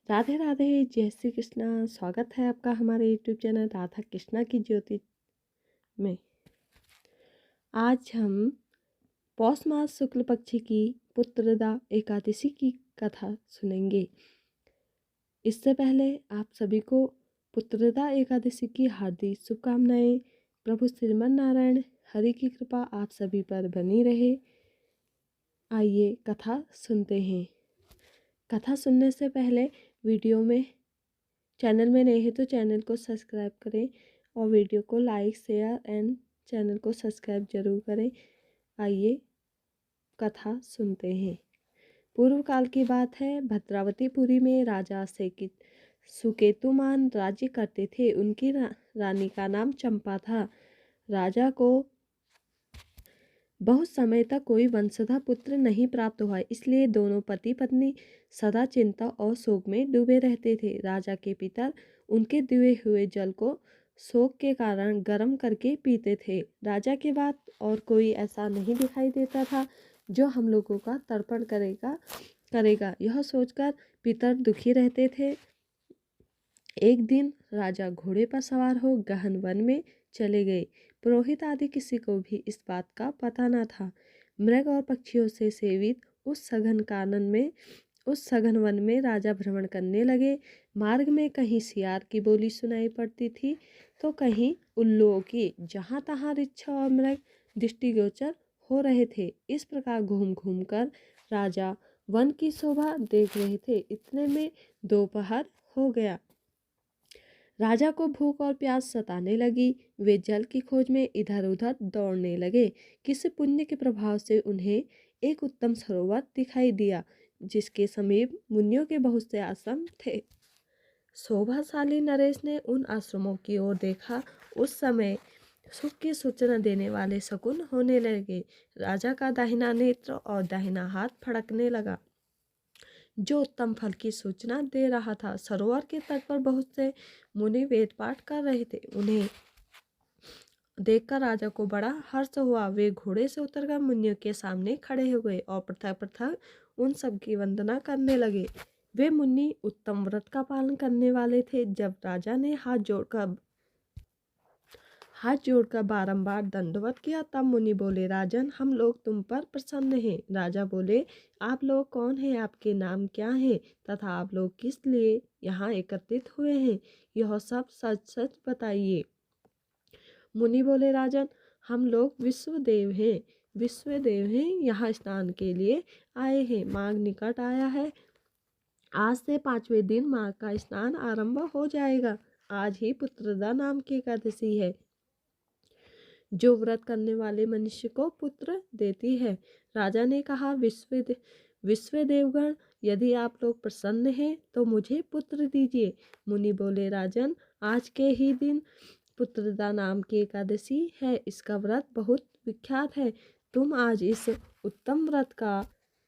राधे राधे, जय श्री कृष्णा। स्वागत है आपका हमारे यूट्यूब चैनल राधा कृष्णा की ज्योति में। आज हम पौष मास शुक्ल पक्ष की पुत्रदा एकादशी की कथा सुनेंगे। इससे पहले आप सभी को पुत्रदा एकादशी की हार्दिक शुभकामनाएं। प्रभु श्रीमन नारायण हरि की कृपा आप सभी पर बनी रहे। आइए कथा सुनते हैं। कथा सुनने से पहले वीडियो में चैनल में नए हैं तो चैनल को सब्सक्राइब करें और वीडियो को लाइक शेयर एंड चैनल को सब्सक्राइब जरूर करें। आइए कथा सुनते हैं। पूर्व काल की बात है। भद्रावतीपुरी में राजा सुकेतुमान राज्य करते थे। उनकी रानी का नाम चंपा था। राजा को बहुत समय तक कोई वंशधर पुत्र नहीं प्राप्त हुआ, इसलिए दोनों पति पत्नी सदा चिंता और शोक में डूबे रहते थे। राजा के पिता उनके दिए हुए जल को शोक के कारण गर्म करके पीते थे। राजा के बाद और कोई ऐसा नहीं दिखाई देता था जो हम लोगों का तर्पण करेगा। यह सोचकर पितर दुखी रहते थे। एक दिन राजा घोड़े पर सवार हो गहन वन में चले गए। पुरोहित आदि किसी को भी इस बात का पता न था। मृग और पक्षियों से सेवित उस सघन वन में राजा भ्रमण करने लगे। मार्ग में कहीं सियार की बोली सुनाई पड़ती थी तो कहीं उल्लुओं की। जहाँ तहाँ रिच्छा और मृग दृष्टिगोचर हो रहे थे। इस प्रकार घूम घूम कर राजा वन की शोभा देख रहे थे। इतने में दोपहर हो गया। राजा को भूख और प्यास सताने लगी। वे जल की खोज में इधर उधर दौड़ने लगे। किसी पुण्य के प्रभाव से उन्हें एक उत्तम सरोवर दिखाई दिया जिसके समीप मुनियों के बहुत से आश्रम थे। शोभाशाली नरेश ने उन आश्रमों की ओर देखा। उस समय सुख की सूचना देने वाले शकुन होने लगे। राजा का दाहिना नेत्र और दाहिना हाथ फड़कने लगा जो उत्तम फल की सूचना दे रहा था। सरोवर के तट पर बहुत से मुनि वेद पाठ कर रहे थे। उन्हें देखकर राजा को बड़ा हर्ष हुआ। वे घोड़े से उतरकर मुनियों के सामने खड़े हो गए और पृथक पृथक उन सबकी वंदना करने लगे। वे मुनि उत्तम व्रत का पालन करने वाले थे। जब राजा ने हाथ जोड़कर बारंबार दंडवत किया तब मुनि बोले, राजन, हम लोग तुम पर प्रसन्न हैं। राजा बोले, आप लोग कौन हैं? आपके नाम क्या हैं तथा आप लोग किस लिए यहाँ एकत्रित हुए हैं? यह सब सच सच बताइए। मुनि बोले, राजन, हम लोग विश्वदेव हैं। यहाँ स्नान के लिए आए हैं। माघ निकट आया है। आज से 5वें दिन माघ का स्नान आरंभ हो जाएगा। आज ही पुत्रदा नाम की एकादशी है जो व्रत करने वाले मनुष्य को पुत्र देती है। राजा ने कहा, विश्वदेवगण, यदि आप लोग प्रसन्न हैं तो मुझे पुत्र दीजिए। मुनि बोले, राजन, आज के ही दिन पुत्रदा नाम की एकादशी है। इसका व्रत बहुत विख्यात है। तुम आज इस उत्तम व्रत का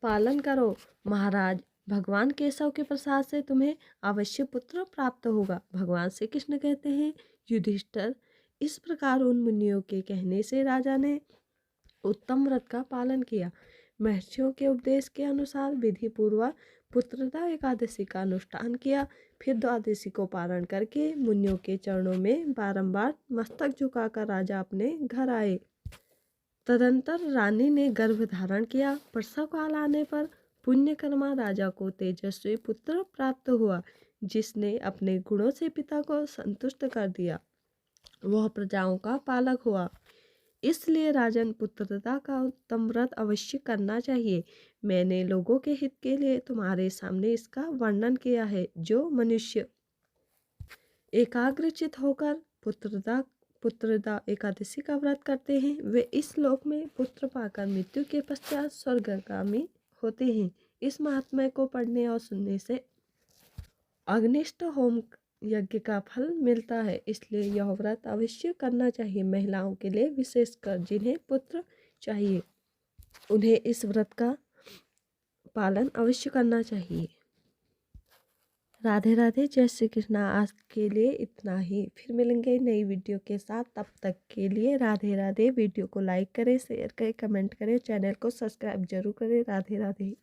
पालन करो। महाराज, भगवान केशव के प्रसाद से तुम्हें अवश्य पुत्र प्राप्त होगा। भगवान श्री कृष्ण कहते हैं, युधिष्ठिर, इस प्रकार उन मुनियों के कहने से राजा ने उत्तम व्रत का पालन किया। महर्षियों के उपदेश के अनुसार विधि पूर्वक पुत्रदा एकादशी का अनुष्ठान किया। फिर द्वादशी को पारण करके मुनियों के चरणों में बारंबार मस्तक झुकाकर राजा अपने घर आए। तदंतर रानी ने गर्भ धारण किया। प्रसव काल आने पर पुण्यकर्मा राजा को तेजस्वी पुत्र प्राप्त हुआ जिसने अपने गुणों से पिता को संतुष्ट कर दिया। वह प्रजाओं का पालक हुआ। इसलिए राजन, पुत्रदा का उत्तम व्रत अवश्य करना चाहिए। मैंने लोगों के हित के लिए तुम्हारे सामने इसका वर्णन किया है। जो मनुष्य एकाग्रचित होकर पुत्रदा एकादशी का व्रत करते हैं वे इस लोक में पुत्र पाकर मृत्यु के पश्चात स्वर्गगामी होते हैं। इस महात्म्य को पढ़ने और सुनने से अग्निष्ट होम यज्ञ का फल मिलता है। इसलिए यह व्रत अवश्य करना चाहिए। महिलाओं के लिए विशेषकर जिन्हें पुत्र चाहिए उन्हें इस व्रत का पालन अवश्य करना चाहिए। राधे राधे, जय श्री कृष्णा। आज के लिए इतना ही। फिर मिलेंगे नई वीडियो के साथ। तब तक के लिए राधे राधे। वीडियो को लाइक करें, शेयर करें, कमेंट करें, चैनल को सब्सक्राइब जरूर करें। राधे राधे।